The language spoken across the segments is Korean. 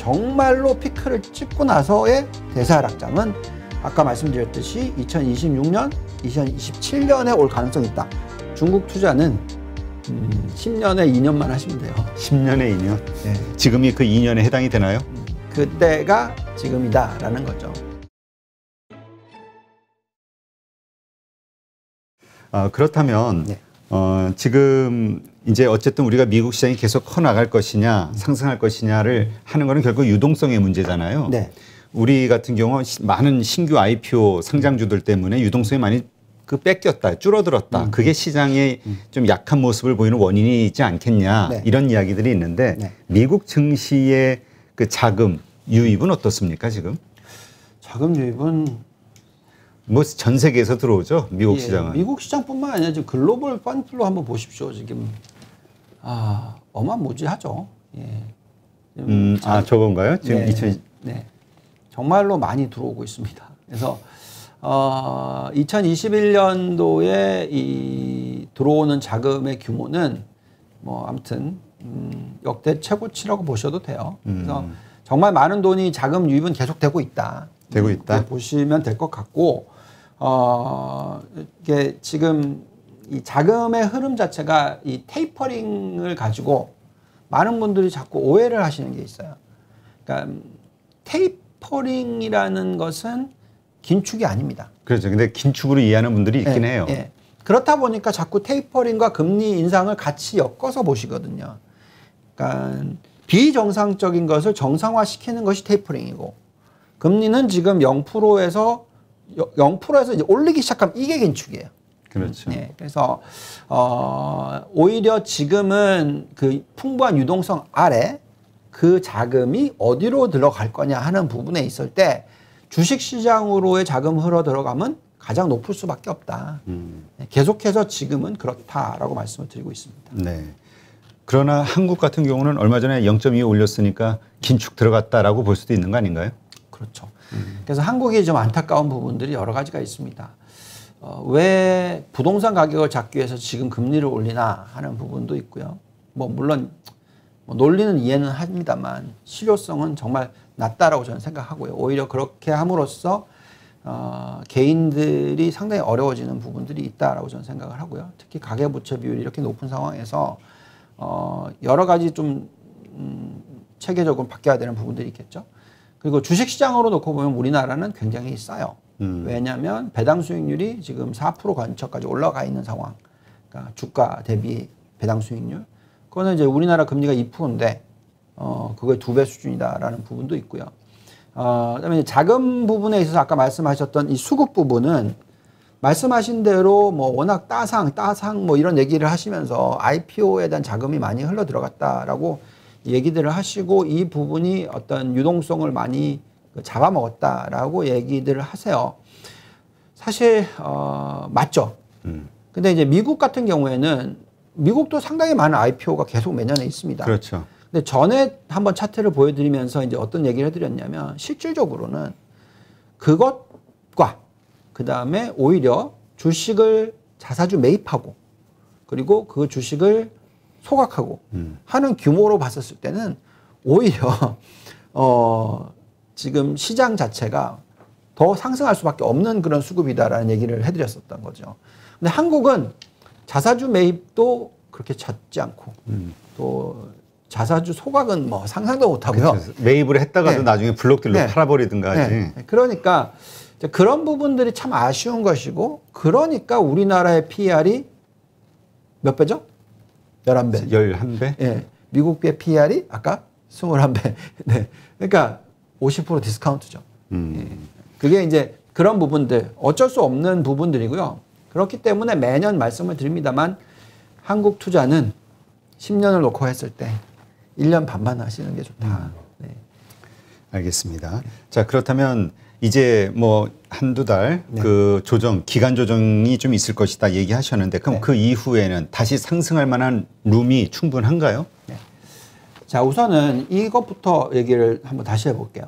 정말로 피크를 찍고 나서의 대사하락장은 아까 말씀드렸듯이 2026년, 2027년에 올 가능성이 있다. 중국 투자는 10년에 2년만 하시면 돼요. 10년에 2년? 네. 지금이 그 2년에 해당이 되나요? 그때가 지금이다라는 거죠. 그렇다면 네. 지금 이제 어쨌든 우리가 미국 시장이 계속 커나갈 것이냐 상승할 것이냐를 하는 거는 결국 유동성의 문제잖아요. 네. 우리 같은 경우 많은 신규 IPO 상장주들 때문에 유동성이 많이 뺏겼다, 줄어들었다. 그게 시장의 좀 약한 모습을 보이는 원인이지 않겠냐. 네. 이런 이야기들이 있는데 네. 미국 증시의 그 자금 유입은 어떻습니까 지금? 자금 유입은 뭐 전 세계에서 들어오죠 미국 시장은. 미국 시장뿐만 아니라 지금 글로벌 펀드로 한번 보십시오. 지금 어마무지하죠. 예. 저건가요? 지금 네, 2000. 네. 정말로 많이 들어오고 있습니다. 그래서 2021년도에 이 들어오는 자금의 규모는 뭐 아무튼 역대 최고치라고 보셔도 돼요. 그래서 정말 많은 돈이 자금 유입은 계속되고 있다. 되고 있다. 보시면 될 것 같고 이게 지금 이 자금의 흐름 자체가 이 테이퍼링을 가지고 많은 분들이 자꾸 오해를 하시는 게 있어요. 그러니까 테이퍼링이라는 것은 긴축이 아닙니다. 그렇죠. 근데 긴축으로 이해하는 분들이 있긴 네, 해요. 네. 그렇다 보니까 자꾸 테이퍼링과 금리 인상을 같이 엮어서 보시거든요. 그러니까 비정상적인 것을 정상화시키는 것이 테이퍼링이고 금리는 지금 0%에서 이제 올리기 시작하면 이게 긴축이에요. 그렇죠. 네, 그래서 오히려 지금은 그 풍부한 유동성 아래 그 자금이 어디로 들어갈 거냐 하는 부분에 있을 때 주식시장으로의 자금 흘러 들어가면 가장 높을 수밖에 없다. 계속해서 지금은 그렇다라고 말씀을 드리고 있습니다. 네. 그러나 한국 같은 경우는 얼마 전에 0.2 올렸으니까 긴축 들어갔다라고 볼 수도 있는 거 아닌가요? 그렇죠. 그래서 한국이 좀 안타까운 부분들이 여러 가지가 있습니다. 왜 부동산 가격을 잡기 위해서 지금 금리를 올리나 하는 부분도 있고요. 뭐 물론 논리는 이해는 합니다만 실효성은 정말 낮다라고 저는 생각하고요. 오히려 그렇게 함으로써 개인들이 상당히 어려워지는 부분들이 있다라고 저는 생각을 하고요. 특히 가계부채 비율이 이렇게 높은 상황에서 여러 가지 좀 체계적으로 바뀌어야 되는 부분들이 있겠죠. 그리고 주식시장으로 놓고 보면 우리나라는 굉장히 싸요. 왜냐하면 배당 수익률이 지금 4% 근처까지 올라가 있는 상황. 그러니까 주가 대비 배당 수익률. 그거는 이제 우리나라 금리가 2%인데 그거의 2배 수준이다라는 부분도 있고요. 그다음에 자금 부분에 있어서 아까 말씀하셨던 이 수급 부분은 말씀하신 대로 뭐 워낙 따상 뭐 이런 얘기를 하시면서 IPO에 대한 자금이 많이 흘러 들어갔다라고 얘기들을 하시고 이 부분이 어떤 유동성을 많이 잡아먹었다라고 얘기들을 하세요. 사실 맞죠. 근데 이제 미국 같은 경우에는 미국도 상당히 많은 IPO가 계속 매년에 있습니다. 그렇죠. 근데 전에 한번 차트를 보여드리면서 이제 어떤 얘기를 해드렸냐면 실질적으로는 그것과 그 다음에 오히려 주식을 자사주 매입하고 그리고 그 주식을 소각하고 하는 규모로 봤었을 때는 오히려 지금 시장 자체가 더 상승할 수밖에 없는 그런 수급이다라는 얘기를 해드렸었던 거죠. 근데 한국은 자사주 매입도 그렇게 잦지 않고 또 자사주 소각은 뭐 상상도 못하고요. 그렇죠. 매입을 했다가도 네. 나중에 블록들로 네. 팔아버리든가 하지. 네. 그러니까 그런 부분들이 참 아쉬운 것이고 그러니까 우리나라의 PER이 몇 배죠? 11배. 11배? 예. 미국의 PER이 아까 21배. 네. 그러니까 50% 디스카운트죠. 예. 그게 이제 그런 부분들 어쩔 수 없는 부분들이고요. 그렇기 때문에 매년 말씀을 드립니다만 한국 투자는 10년을 놓고 했을 때 1년 반만 하시는 게 좋다. 네. 알겠습니다. 자, 그렇다면 이제 뭐 한두 달 그 조정, 기간 조정이 좀 있을 것이다 얘기하셨는데 그럼 그 이후에는 다시 상승할 만한 룸이 충분한가요? 네. 자, 우선은 이것부터 얘기를 한번 다시 해볼게요.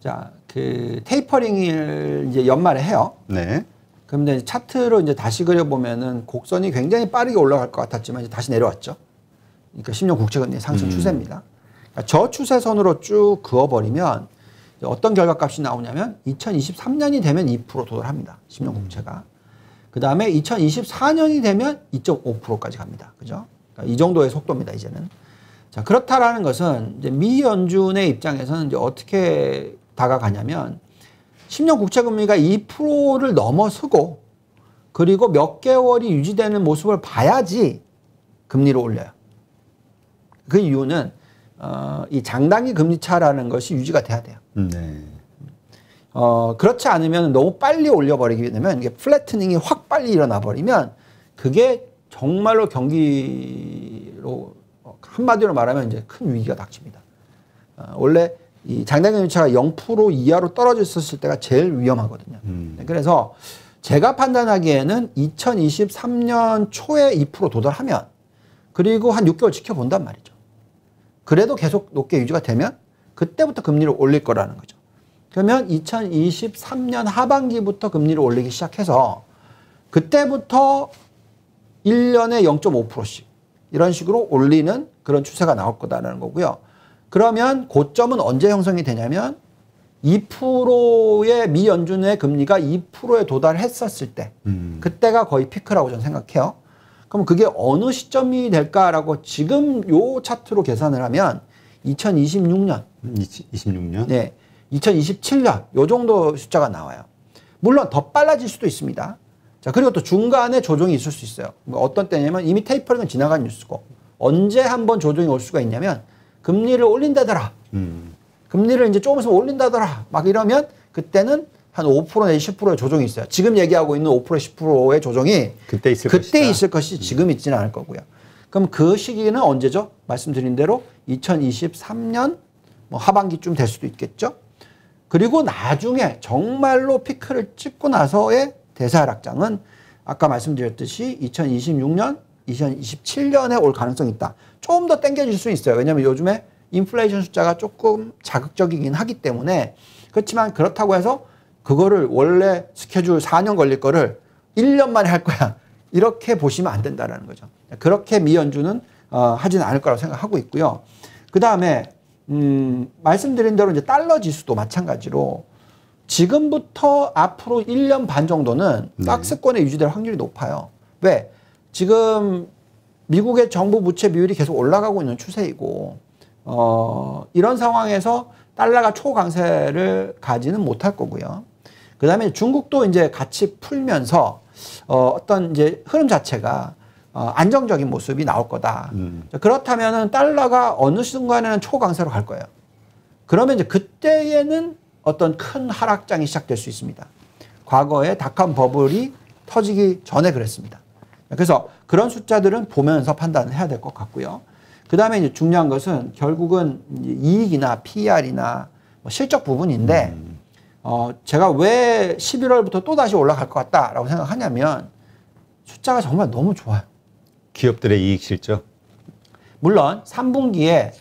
자, 그 테이퍼링을 이제 연말에 해요. 네. 그럼 이제 차트로 이제 다시 그려보면은 곡선이 굉장히 빠르게 올라갈 것 같았지만 이제 다시 내려왔죠. 그러니까 10년 국채금리 상승 추세입니다. 그러니까 저 추세선으로 쭉 그어버리면 어떤 결과값이 나오냐면 2023년이 되면 2% 도달합니다. 10년 국채가. 그 다음에 2024년이 되면 2.5%까지 갑니다. 그죠? 그러니까 이 정도의 속도입니다, 이제는. 자, 그렇다라는 것은 이제 미 연준의 입장에서는 이제 어떻게 다가가냐면 10년 국채 금리가 2%를 넘어서고 그리고 몇 개월이 유지되는 모습을 봐야지 금리를 올려요. 그 이유는 이 장단기 금리 차라는 것이 유지가 돼야 돼요. 네. 그렇지 않으면 너무 빨리 올려버리게 되면 이게 플래트닝이 확 빨리 일어나 버리면 그게 정말로 경기로 한마디로 말하면 이제 큰 위기가 닥칩니다. 원래 이 장단기 금리차가 0% 이하로 떨어져 있었을 때가 제일 위험하거든요. 그래서 제가 판단하기에는 2023년 초에 2% 도달하면 그리고 한 6개월 지켜본단 말이죠. 그래도 계속 높게 유지가 되면 그때부터 금리를 올릴 거라는 거죠. 그러면 2023년 하반기부터 금리를 올리기 시작해서 그때부터 1년에 0.5%씩 이런 식으로 올리는 그런 추세가 나올 거다라는 거고요. 그러면 고점은 언제 형성이 되냐면 2%의 미 연준의 금리가 2%에 도달했었을 때 그때가 거의 피크라고 저는 생각해요. 그럼 그게 어느 시점이 될까라고 지금 요 차트로 계산을 하면 2026년 26년? 네, 2027년 요 정도 숫자가 나와요. 물론 더 빨라질 수도 있습니다. 자, 그리고 또 중간에 조정이 있을 수 있어요. 뭐 어떤 때냐면 이미 테이퍼링은 지나간 뉴스고 언제 한번 조정이 올 수가 있냐면 금리를 올린다더라. 금리를 이제 조금 있으면 올린다더라. 막 이러면 그때는 한 5% 내지 10%의 조정이 있어요. 지금 얘기하고 있는 5% 10%의 조정이 그때 있을 것이 지금 있지는 않을 거고요. 그럼 그 시기는 언제죠? 말씀드린 대로 2023년 뭐 하반기쯤 될 수도 있겠죠. 그리고 나중에 정말로 피크를 찍고 나서의 대사하락장은 아까 말씀드렸듯이 2026년, 2027년에 올 가능성이 있다. 좀 더 당겨질 수 있어요. 왜냐하면 요즘에 인플레이션 숫자가 조금 자극적이긴 하기 때문에. 그렇지만 그렇다고 해서 그거를 원래 스케줄 4년 걸릴 거를 1년 만에 할 거야. 이렇게 보시면 안 된다는 거죠. 그렇게 미 연준은 하지는 않을 거라고 생각하고 있고요. 그 다음에 말씀드린 대로 이제 달러 지수도 마찬가지로 지금부터 앞으로 1년 반 정도는 박스권에 유지될 확률이 높아요. 왜? 지금 미국의 정부 부채 비율이 계속 올라가고 있는 추세이고 이런 상황에서 달러가 초강세를 가지는 못할 거고요. 그 다음에 중국도 이제 같이 풀면서 어떤 이제 흐름 자체가 안정적인 모습이 나올 거다. 그렇다면은 달러가 어느 순간에는 초강세로 갈 거예요. 그러면 이제 그때에는 어떤 큰 하락장이 시작될 수 있습니다. 과거에 닷컴 버블이 터지기 전에 그랬습니다. 그래서 그런 숫자들은 보면서 판단을 해야 될 것 같고요. 그 다음에 이제 중요한 것은 결국은 이익이나 PER이나 뭐 실적 부분인데, 제가 왜 11월부터 또 다시 올라갈 것 같다라고 생각하냐면 숫자가 정말 너무 좋아요. 기업들의 이익 실적. 물론 3분기에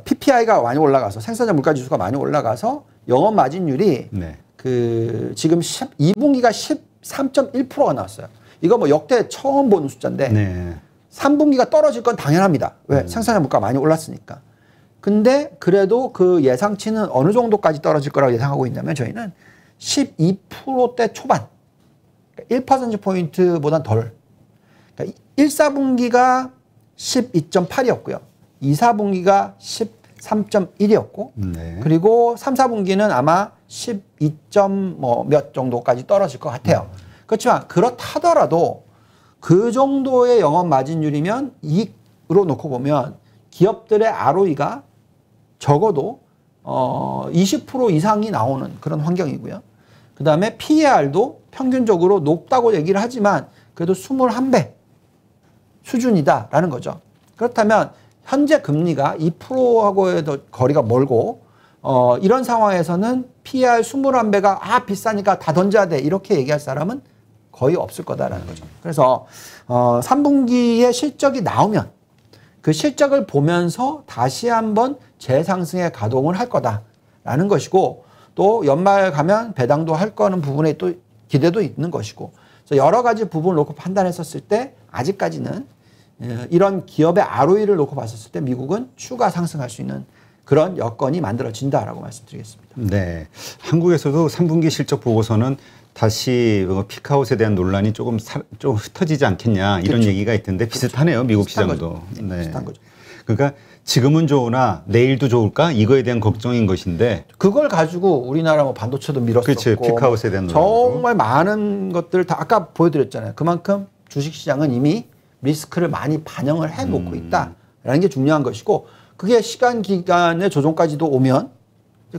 PPI가 많이 올라가서 생산자 물가 지수가 많이 올라가서 영업 마진율이 그 지금 2분기가 13.1%가 나왔어요. 이거 뭐 역대 처음 보는 숫자인데 3분기가 떨어질 건 당연합니다. 왜? 생산자 물가가 많이 올랐으니까. 근데 그래도 그 예상치는 어느 정도까지 떨어질 거라고 예상하고 있냐면 저희는 12%대 초반, 1%포인트보단 덜. 그러니까 1, 4분기가 12.8이었고요. 2, 4분기가 13.1이었고 그리고 3, 4분기는 아마 12. 몇 정도까지 떨어질 것 같아요. 그렇지만 그렇다더라도 그 정도의 영업 마진율이면 이익으로 놓고 보면 기업들의 ROE가 적어도 20% 이상이 나오는 그런 환경이고요. 그 다음에 PER도 평균적으로 높다고 얘기를 하지만 그래도 21배 수준이다라는 거죠. 그렇다면 현재 금리가 2%하고의 거리가 멀고 이런 상황에서는 PER 21배가 비싸니까 다 던져야 돼 이렇게 얘기할 사람은 거의 없을 거다라는 거죠. 그래서 3분기에 실적이 나오면 그 실적을 보면서 다시 한번 재상승의 가동을 할 거다라는 것이고 또 연말 가면 배당도 할 거는 부분에 또 기대도 있는 것이고 그래서 여러 가지 부분을 놓고 판단했었을 때 아직까지는 이런 기업의 ROE를 놓고 봤었을 때 미국은 추가 상승할 수 있는 그런 여건이 만들어진다라고 말씀드리겠습니다. 네, 한국에서도 3분기 실적 보고서는 다시 피크아웃에 대한 논란이 조금 흩어지지 않겠냐 이런 그렇죠. 얘기가 있던데 비슷하네요. 미국 비슷한 시장도. 거죠. 네, 비슷한 거죠. 그러니까 지금은 좋으나 내일도 좋을까 이거에 대한 걱정인 것인데 그걸 가지고 우리나라 뭐 반도체도 밀었었고 그렇죠. 피크아웃에 대한 정말 많은 것들을 다 아까 보여드렸잖아요. 그만큼 주식시장은 이미 리스크를 많이 반영을 해놓고 있다라는 게 중요한 것이고 그게 시간 기간의 조정까지도 오면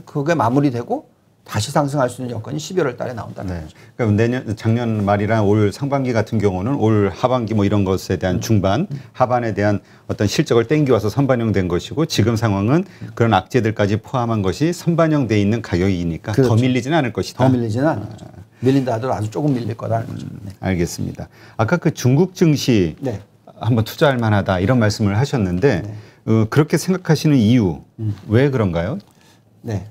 그게 마무리되고 다시 상승할 수 있는 여건이 12월 달에 나온다는 거죠. 그러니까 작년 말이랑 올 상반기 같은 경우는 올 하반기 뭐 이런 것에 대한 중반, 하반에 대한 어떤 실적을 땡겨와서 선반영된 것이고 지금 상황은 그런 악재들까지 포함한 것이 선반영돼 있는 가격이니까 그렇죠. 더 밀리지는 않을 것이다. 더 밀리지는 않은 거죠. 밀린다 하더라도 아주 조금 밀릴 거다는 거죠. 네. 알겠습니다. 아까 그 중국 증시 한번 투자할 만하다 이런 말씀을 하셨는데 그렇게 생각하시는 이유 왜 그런가요? 네.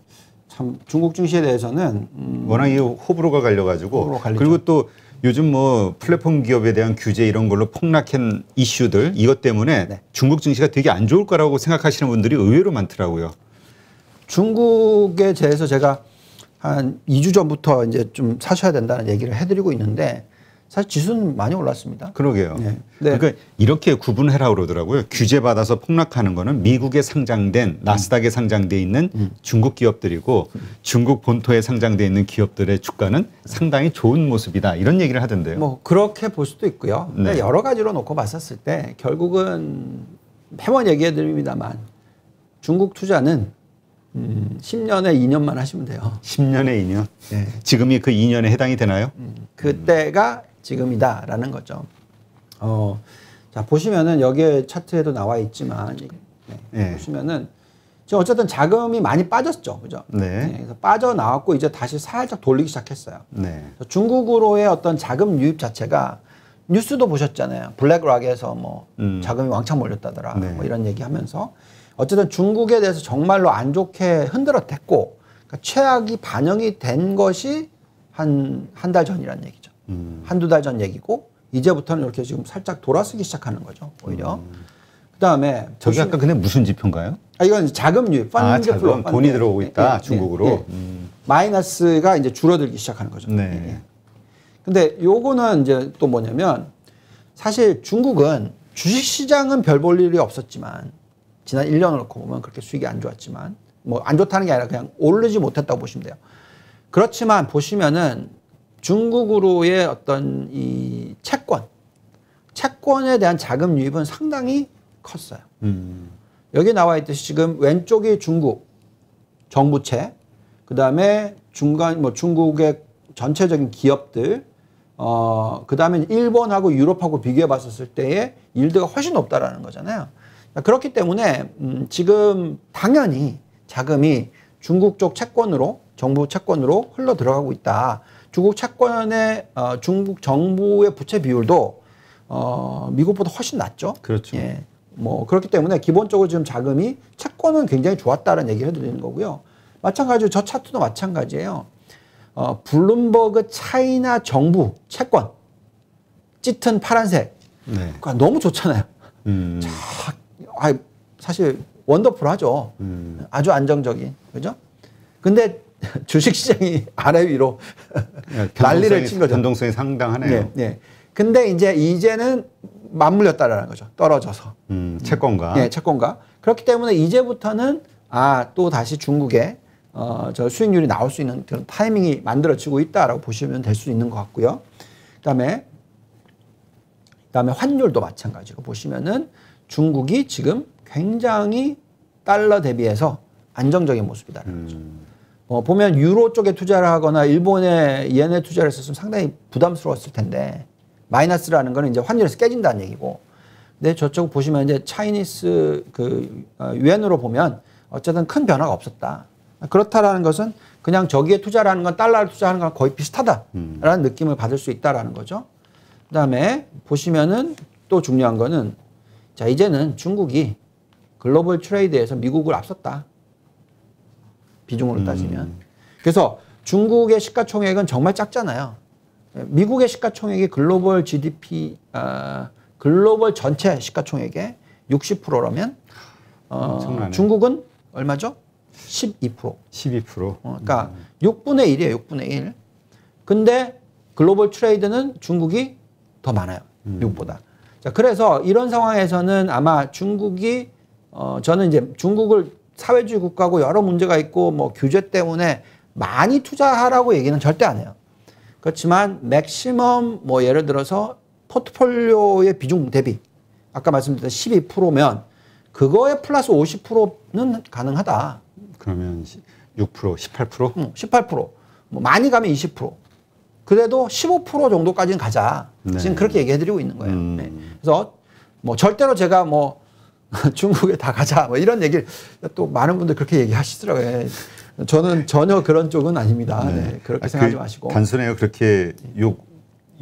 참 중국 증시에 대해서는 워낙 이 호불호가 갈려가지고 그리고 또 요즘 뭐 플랫폼 기업에 대한 규제 이런 걸로 폭락한 이슈들 이것 때문에 중국 증시가 되게 안 좋을 거라고 생각하시는 분들이 의외로 많더라고요. 중국에 대해서 제가 한 2주 전부터 이제 좀 사셔야 된다는 얘기를 해드리고 있는데 사실 지수는 많이 올랐습니다. 그러게요. 그러니까 이렇게 구분해라 그러더라고요. 규제 받아서 폭락하는 거는 미국에 상장된 나스닥에 상장돼 있는 중국 기업들이고 중국 본토에 상장돼 있는 기업들의 주가는 상당히 좋은 모습이다. 이런 얘기를 하던데요. 뭐 그렇게 볼 수도 있고요. 여러 가지로 놓고 봤었을 때 결국은 매번 얘기해 드립니다만 중국 투자는 10년에 2년만 하시면 돼요. 10년에 2년? 네. 지금이 그 2년에 해당이 되나요? 그때가 지금이다라는 거죠. 자, 보시면은 여기에 차트에도 나와 있지만, 보시면은 지금 어쨌든 자금이 많이 빠졌죠. 그죠? 그래서 빠져나왔고 이제 다시 살짝 돌리기 시작했어요. 중국으로의 어떤 자금 유입 자체가 뉴스도 보셨잖아요. 블랙락에서 뭐 자금이 왕창 몰렸다더라. 뭐 이런 얘기 하면서 어쨌든 중국에 대해서 정말로 안 좋게 흔들어댔고 그러니까 최악이 반영이 된 것이 한 달 전이라는 얘기죠. 한두 달 전 얘기고 이제부터는 이렇게 지금 살짝 돌아서기 시작하는 거죠. 오히려. 그다음에 저기 아까 근데 무슨 지표인가요? 이건 자금 유입, 펀드 플로우. 돈이 들어오고 있다. 중국으로. 마이너스가 이제 줄어들기 시작하는 거죠. 근데 요거는 이제 또 뭐냐면 사실 중국은 주식시장은 별 볼 일이 없었지만 지난 1년을 놓고 보면 그렇게 수익이 안 좋았지만 뭐 안 좋다는 게 아니라 그냥 오르지 못했다고 보시면 돼요. 그렇지만 보시면은 중국으로의 어떤 이 채권에 대한 자금 유입은 상당히 컸어요. 여기 나와 있듯이 지금 왼쪽이 중국 정부채, 그 다음에 중국의 전체적인 기업들, 그 다음에 일본하고 유럽하고 비교해 봤었을 때의 일드가 훨씬 높다라는 거잖아요. 그렇기 때문에 지금 당연히 자금이 중국 쪽 채권으로 정부 채권으로 흘러 들어가고 있다. 중국 채권의 중국 정부의 부채 비율도 미국보다 훨씬 낮죠. 그렇죠. 뭐 그렇기 때문에 기본적으로 지금 자금이 채권은 굉장히 좋았다는 얘기를 해드리는 거고요. 마찬가지로 저 차트도 마찬가지예요. 블룸버그 차이나 정부 채권 짙은 파란색 그러니까 너무 좋잖아요. 사실 원더풀하죠. 아주 안정적인 그죠? 근데 주식시장이 아래 위로 난리를 친 거죠. 변동성이 상당하네요. 근데 이제는 맞물렸다라는 거죠. 떨어져서. 채권과. 채권과. 그렇기 때문에 이제부터는 또 다시 중국의 저 수익률이 나올 수 있는 그런 타이밍이 만들어지고 있다라고 보시면 될 수 있는 것 같고요. 그다음에 환율도 마찬가지로 보시면은 중국이 지금 굉장히 달러 대비해서 안정적인 모습이다라는 거죠. 보면 유로 쪽에 투자를 하거나 일본에 이엔에 투자를 했었으면 상당히 부담스러웠을 텐데 마이너스라는 거는 이제 환율에서 깨진다는 얘기고. 근데 저쪽 보시면 이제 차이니스 유엔으로 보면 어쨌든 큰 변화가 없었다. 그렇다라는 것은 그냥 저기에 투자를 하는 건 달러를 투자하는 거랑 거의 비슷하다라는 느낌을 받을 수 있다라는 거죠. 그다음에 보시면은 또 중요한 거는 자 이제는 중국이 글로벌 트레이드에서 미국을 앞섰다. 비중으로 따지면. 그래서 중국의 시가총액은 정말 작잖아요. 미국의 시가총액이 글로벌 GDP 글로벌 전체 시가총액의 60%라면 중국은 얼마죠? 12%. 12%. 그러니까 6분의 1이에요. 6분의 1. 근데 글로벌 트레이드는 중국이 더 많아요. 미국보다. 자, 그래서 이런 상황에서는 아마 중국이 저는 이제 중국을 사회주의 국가고 여러 문제가 있고 뭐 규제 때문에 많이 투자하라고 얘기는 절대 안 해요. 그렇지만 맥시멈 뭐 예를 들어서 포트폴리오의 비중 대비 아까 말씀드렸던 12%면 그거에 플러스 50%는 가능하다. 그러면 6%, 18%? 18%. 뭐 많이 가면 20%. 그래도 15% 정도까지는 가자. 네. 지금 그렇게 얘기해드리고 있는 거예요. 네. 그래서 뭐 절대로 제가 뭐 중국에 다 가자 뭐 이런 얘기를 또 많은 분들 그렇게 얘기하시더라고요. 저는 전혀 그런 쪽은 아닙니다. 네. 네. 그렇게 생각하지 마시고. 단순해요. 그렇게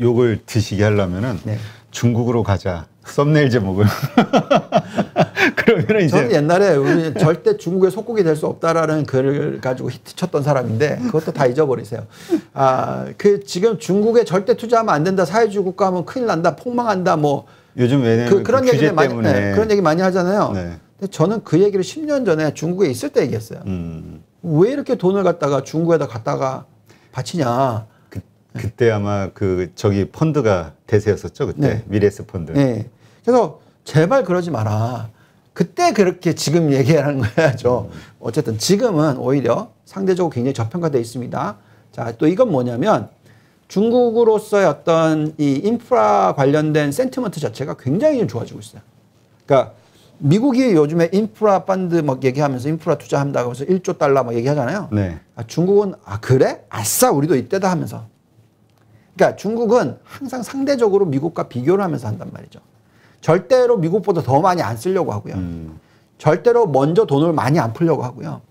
욕을 드시게 하려면은 네. 중국으로 가자. 썸네일 제목을. 그러면 이제 저는 옛날에 우리 절대 중국의 속국이 될 수 없다라는 글을 가지고 히트 쳤던 사람인데 그것도 다 잊어버리세요. 그 지금 중국에 절대 투자하면 안 된다. 사회주의 국가하면 큰일 난다. 폭망한다. 뭐 요즘 왜냐면 그런 규제 얘기를 많이 때문에 그런 얘기 많이 하잖아요. 네. 근데 저는 그 얘기를 10년 전에 중국에 있을 때 얘기했어요. 왜 이렇게 돈을 갖다가 중국에다 갖다가 바치냐. 그때 아마 저기 펀드가 대세였었죠. 그때 네. 미래에셋 펀드. 네. 그래서 제발 그러지 마라. 그때 그렇게 지금 얘기하는 거야죠. 어쨌든 지금은 오히려 상대적으로 굉장히 저평가되어 있습니다. 자, 또 이건 뭐냐면 중국으로서의 어떤 이 인프라 관련된 센티먼트 자체가 굉장히 좋아지고 있어요. 그러니까 미국이 요즘에 인프라 펀드 막 얘기하면서 인프라 투자한다고 해서 1조 달러 막 얘기하잖아요. 네. 중국은 그래? 아싸 우리도 이때다 하면서. 그러니까 중국은 항상 상대적으로 미국과 비교를 하면서 한단 말이죠. 절대로 미국보다 더 많이 안 쓰려고 하고요. 절대로 먼저 돈을 많이 안 풀려고 하고요.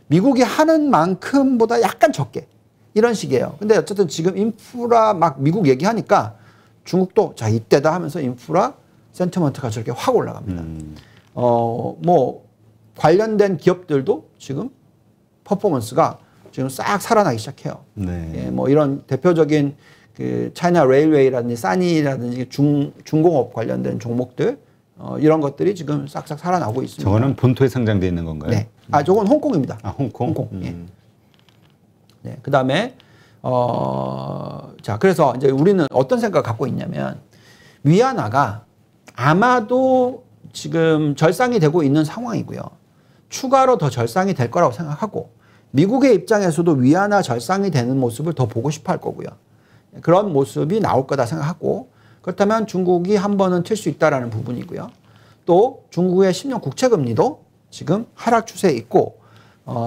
미국이 하는 만큼보다 약간 적게. 이런 식이에요. 근데 어쨌든 지금 인프라 막 미국 얘기하니까 중국도 자, 이때다 하면서 인프라 센티먼트가 저렇게 확 올라갑니다. 뭐 관련된 기업들도 지금 퍼포먼스가 지금 싹 살아나기 시작해요. 네. 예, 뭐 이런 대표적인 그 차이나 레일웨이라든지 싸니라든지 중공업 관련된 종목들 이런 것들이 지금 싹싹 살아나고 있습니다. 저거는 본토에 상장돼 있는 건가요? 네. 저건 홍콩입니다. 홍콩. 예. 네. 그다음에 자, 그래서 이제 우리는 어떤 생각을 갖고 있냐면 위안화가 아마도 지금 절상이 되고 있는 상황이고요. 추가로 더 절상이 될 거라고 생각하고 미국의 입장에서도 위안화 절상이 되는 모습을 더 보고 싶어 할 거고요. 그런 모습이 나올 거다 생각하고 그렇다면 중국이 한 번은 튈 수 있다라는 부분이고요. 또 중국의 10년 국채금리도 지금 하락 추세에 있고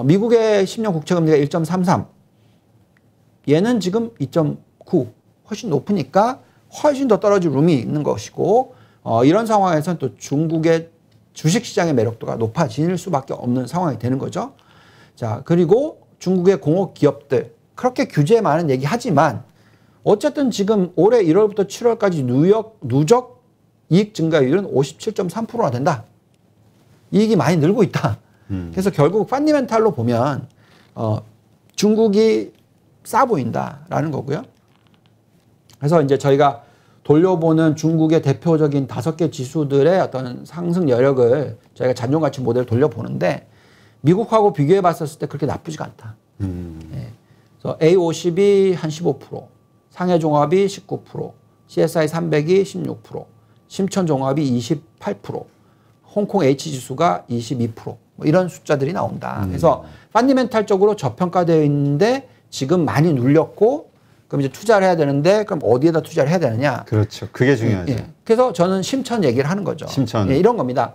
미국의 10년 국채금리가 1.33 얘는 지금 2.9 훨씬 높으니까 훨씬 더 떨어질 룸이 있는 것이고 이런 상황에서는 또 중국의 주식시장의 매력도가 높아질 수밖에 없는 상황이 되는 거죠. 자, 그리고 중국의 공업 기업들 그렇게 규제에 많은 얘기하지만 어쨌든 지금 올해 1월부터 7월까지 누적 이익 증가율은 57.3%나 된다. 이익이 많이 늘고 있다. 그래서 결국 펀디멘탈로 보면 중국이 싸 보인다라는 거고요. 그래서 이제 저희가 돌려보는 중국의 대표적인 5개 지수들의 어떤 상승 여력을 저희가 잔존가치 모델을 돌려보는데 미국하고 비교해 봤었을 때 그렇게 나쁘지가 않다. 네. 그래서 A50이 한 15%, 상해종합이 19%, CSI 300이 16%, 심천종합이 28%, 홍콩 H지수가 22%, 뭐 이런 숫자들이 나온다. 그래서 펀디멘탈적으로 저평가되어 있는데 지금 많이 눌렸고 그럼 이제 투자를 해야 되는데 그럼 어디에다 투자를 해야 되느냐. 그렇죠. 그게 중요하죠. 예. 그래서 저는 심천 얘기를 하는 거죠. 심천. 예, 이런 겁니다.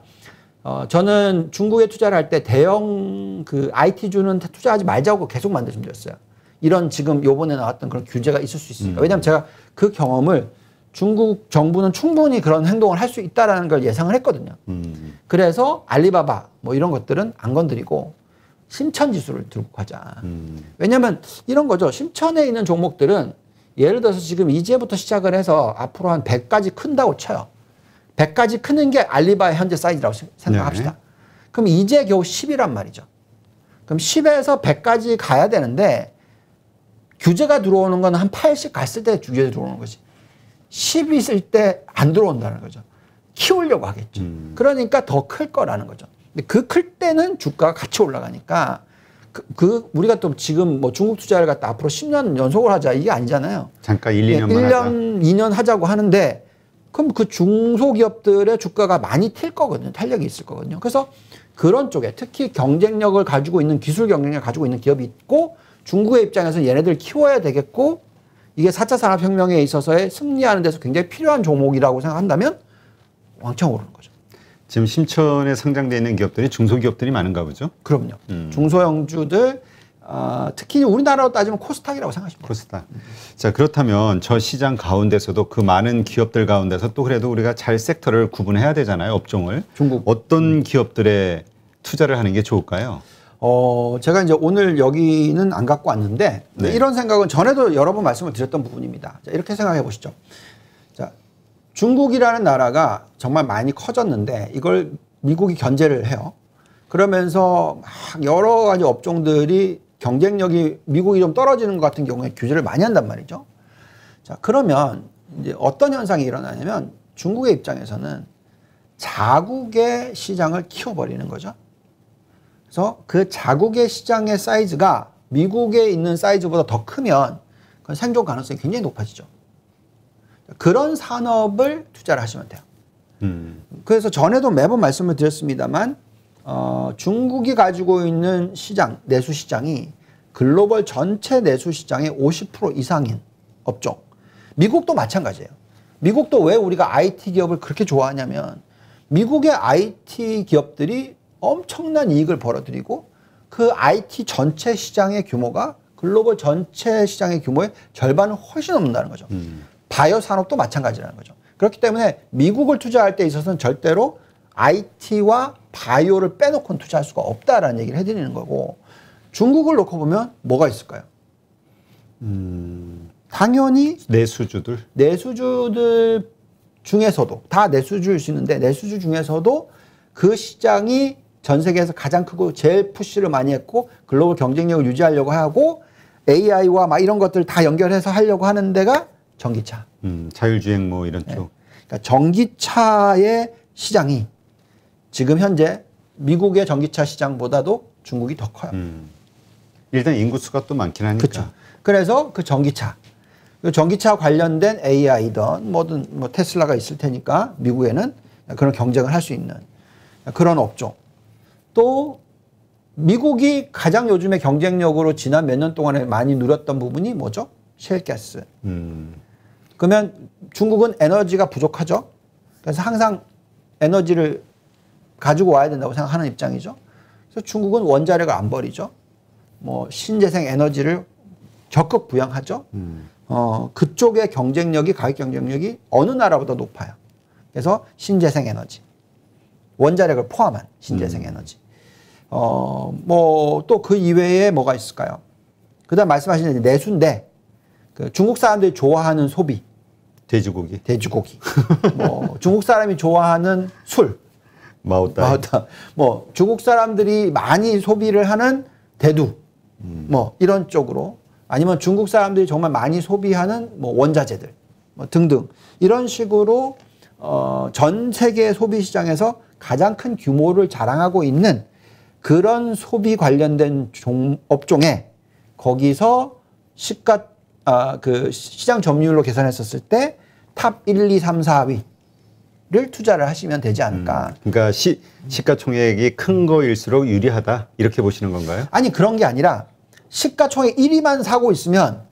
저는 중국에 투자를 할 때 대형 그 IT주는 투자하지 말자고 계속 말씀드렸어요. 이런 지금 요번에 나왔던 그런 규제가 있을 수 있으니까. 왜냐하면 제가 그 경험을 중국 정부는 충분히 그런 행동을 할 수 있다라는 걸 예상을 했거든요. 그래서 알리바바 뭐 이런 것들은 안 건드리고 심천 지수를 들고 가자. 왜냐하면 이런 거죠. 심천에 있는 종목들은 예를 들어서 지금 이제부터 시작을 해서 앞으로 한 100까지 큰다고 쳐요. 100까지 크는 게 알리바바의 현재 사이즈라고 생각합시다. 네. 그럼 이제 겨우 10이란 말이죠. 그럼 10에서 100까지 가야 되는데 규제가 들어오는 건 한 80 갔을 때 규제 들어오는 거지. 10 있을 때 안 들어온다는 거죠. 키우려고 하겠죠. 그러니까 더 클 거라는 거죠. 근데 그 클 때는 주가가 같이 올라가니까 우리가 또 지금 뭐 중국 투자를 갖다 앞으로 10년 연속을 하자 이게 아니잖아요. 잠깐 1, 2년만 1년, 하자. 2년 하자고 하는데 그럼 그 중소기업들의 주가가 많이 튈 거거든요. 탄력이 있을 거거든요. 그래서 그런 쪽에 특히 경쟁력을 가지고 있는 기술 경쟁력을 가지고 있는 기업이 있고 중국의 입장에서 얘네들 키워야 되겠고 이게 4차 산업혁명에 있어서의 승리하는 데서 굉장히 필요한 종목이라고 생각한다면 왕창 오르는 거죠. 지금 심천에 상장되어 있는 기업들이 중소기업들이 많은가 보죠? 그럼요. 중소형주들 특히 우리나라로 따지면 코스닥이라고 생각하시면 돼요. 코스닥. 자, 그렇다면 저 시장 가운데서도 그 많은 기업들 가운데서 또 그래도 우리가 잘 섹터를 구분해야 되잖아요. 업종을. 중국. 어떤 기업들에 투자를 하는 게 좋을까요? 제가 이제 오늘 여기는 안 갖고 왔는데 네. 이런 생각은 전에도 여러 번 말씀을 드렸던 부분입니다. 자, 이렇게 생각해 보시죠. 자, 중국이라는 나라가 정말 많이 커졌는데 이걸 미국이 견제를 해요. 그러면서 막 여러 가지 업종들이 경쟁력이 미국이 좀 떨어지는 것 같은 경우에 규제를 많이 한단 말이죠. 자, 그러면 이제 어떤 현상이 일어나냐면 중국의 입장에서는 자국의 시장을 키워버리는 거죠. 그래서 그 자국의 시장의 사이즈가 미국에 있는 사이즈보다 더 크면 그건 생존 가능성이 굉장히 높아지죠. 그런 산업을 투자를 하시면 돼요. 그래서 전에도 매번 말씀을 드렸습니다만 중국이 가지고 있는 시장, 내수 시장이 글로벌 전체 내수 시장의 50% 이상인 업종. 미국도 마찬가지예요. 미국도 왜 우리가 IT 기업을 그렇게 좋아하냐면 미국의 IT 기업들이 엄청난 이익을 벌어들이고 그 IT 전체 시장의 규모가 글로벌 전체 시장의 규모의 절반을 훨씬 넘는다는 거죠. 바이오 산업도 마찬가지라는 거죠. 그렇기 때문에 미국을 투자할 때 있어서는 절대로 IT와 바이오를 빼놓고는 투자할 수가 없다라는 얘기를 해드리는 거고 중국을 놓고 보면 뭐가 있을까요? 당연히 내수주들 중에서도 다 내수주일 수 있는데 내수주 중에서도 그 시장이 전 세계에서 가장 크고 제일 푸시를 많이 했고 글로벌 경쟁력을 유지하려고 하고 AI와 막 이런 것들 다 연결해서 하려고 하는 데가 전기차. 자율주행 뭐 이런 쪽. 그러니까 전기차의 시장이 지금 현재 미국의 전기차 시장보다도 중국이 더 커요. 일단 인구수가 또 많긴 하니까. 그렇죠. 그래서 그 전기차 관련된 AI든 뭐든 뭐 테슬라가 있을 테니까 미국에는 그런 경쟁을 할 수 있는 그런 업종. 또 미국이 가장 요즘에 경쟁력으로 지난 몇 년 동안에 많이 누렸던 부분이 뭐죠? 셰일가스. 그러면 중국은 에너지가 부족하죠. 그래서 항상 에너지를 가지고 와야 된다고 생각하는 입장이죠. 그래서 중국은 원자력을 안 버리죠. 뭐 신재생 에너지를 적극 부양하죠. 그쪽의 경쟁력이 가격 경쟁력이 어느 나라보다 높아요. 그래서 신재생 에너지, 원자력을 포함한 신재생 에너지. 뭐 또 그 이외에 뭐가 있을까요? 그다음 말씀하신 내수인데 그 중국 사람들이 좋아하는 소비. 돼지고기. 뭐 중국 사람이 좋아하는 술. 마오따이. 뭐 중국 사람들이 많이 소비를 하는 대두. 뭐 이런 쪽으로 아니면 중국 사람들이 정말 많이 소비하는 뭐 원자재들 뭐 등등 이런 식으로 전 세계 소비 시장에서 가장 큰 규모를 자랑하고 있는 그런 소비 관련된 업종에 거기서 그 시장 점유율로 계산했었을 때 탑 1, 2, 3, 4위를 투자를 하시면 되지 않을까. 그러니까 시가총액이 큰 거일수록 유리하다 이렇게 보시는 건가요? 아니 그런 게 아니라 시가총액 1위만 사고 있으면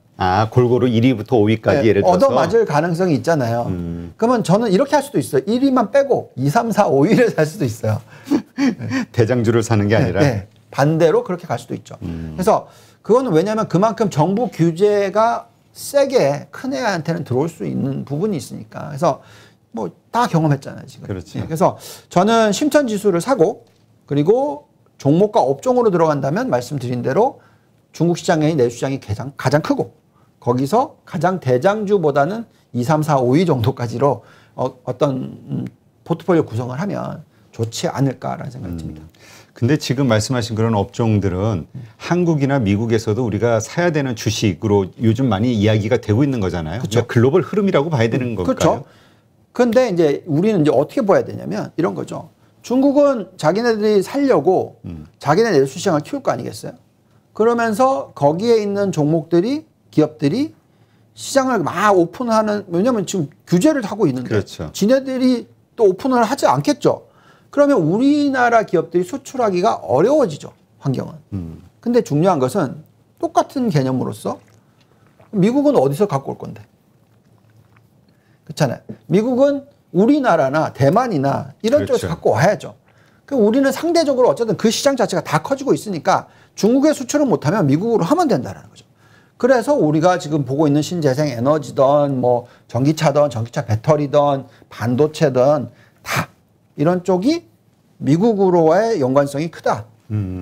골고루 1위부터 5위까지 네, 예를 들어서 얻어맞을 가능성이 있잖아요. 그러면 저는 이렇게 할 수도 있어요. 1위만 빼고 2, 3, 4, 5위를 살 수도 있어요. 대장주를 사는 게 아니라 네, 반대로 그렇게 갈 수도 있죠. 그래서 그거는 왜냐하면 그만큼 정부 규제가 세게 큰 애한테는 들어올 수 있는 부분이 있으니까. 그래서 뭐 다 경험했잖아요 지금. 그렇죠. 네, 그래서 저는 심천 지수를 사고 그리고 종목과 업종으로 들어간다면 말씀드린 대로 중국 시장의 내수 시장이 가장 크고 거기서 가장 대장주보다는 2, 3, 4, 5위 정도까지로 어떤 포트폴리오 구성을 하면 좋지 않을까라는 생각이 듭니다. 근데 지금 말씀하신 그런 업종들은 한국이나 미국에서도 우리가 사야 되는 주식으로 요즘 많이 이야기가 되고 있는 거잖아요. 그렇죠. 글로벌 흐름이라고 봐야 되는 걸까요? 그렇죠. 근데 이제 우리는 이제 어떻게 봐야 되냐면 이런 거죠. 중국은 자기네들이 살려고 자기네 내수 시장을 키울 거 아니겠어요? 그러면서 거기에 있는 종목들이 기업들이 시장을 막 오픈하는, 왜냐면 지금 규제를 하고 있는데 그렇죠. 지네들이 또 오픈을 하지 않겠죠. 그러면 우리나라 기업들이 수출하기가 어려워지죠. 환경은. 근데 중요한 것은 똑같은 개념으로서 미국은 어디서 갖고 올 건데? 그렇잖아요. 미국은 우리나라나 대만이나 이런 그렇죠. 쪽에서 갖고 와야죠. 그럼 우리는 상대적으로 어쨌든 그 시장 자체가 다 커지고 있으니까 중국에 수출을 못하면 미국으로 하면 된다는 거죠. 그래서 우리가 지금 보고 있는 신재생 에너지든 뭐 전기차든 전기차 배터리든 반도체든 다 이런 쪽이 미국으로의 연관성이 크다.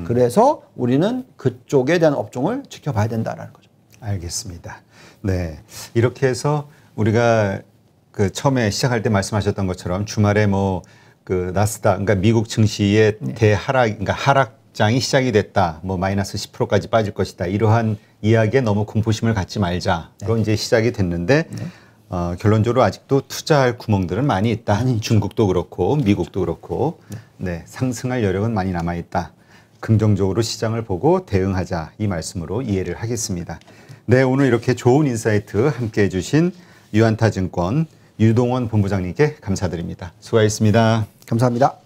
그래서 우리는 그쪽에 대한 업종을 지켜봐야 된다는 거죠. 알겠습니다. 네. 이렇게 해서 우리가 그 처음에 시작할 때 말씀하셨던 것처럼 주말에 뭐 그 나스닥, 그러니까 미국 증시의 대하락, 그러니까 하락장이 시작이 됐다. 뭐 마이너스 10%까지 빠질 것이다. 이러한 이야기에 너무 공포심을 갖지 말자. 그런 이제 시작이 됐는데 결론적으로 아직도 투자할 구멍들은 많이 있다. 중국도 그렇고 미국도 그렇고 네, 상승할 여력은 많이 남아 있다. 긍정적으로 시장을 보고 대응하자. 이 말씀으로 이해를 하겠습니다. 네, 오늘 이렇게 좋은 인사이트 함께 해주신 유안타증권 유동원 본부장님께 감사드립니다. 수고하셨습니다. 감사합니다.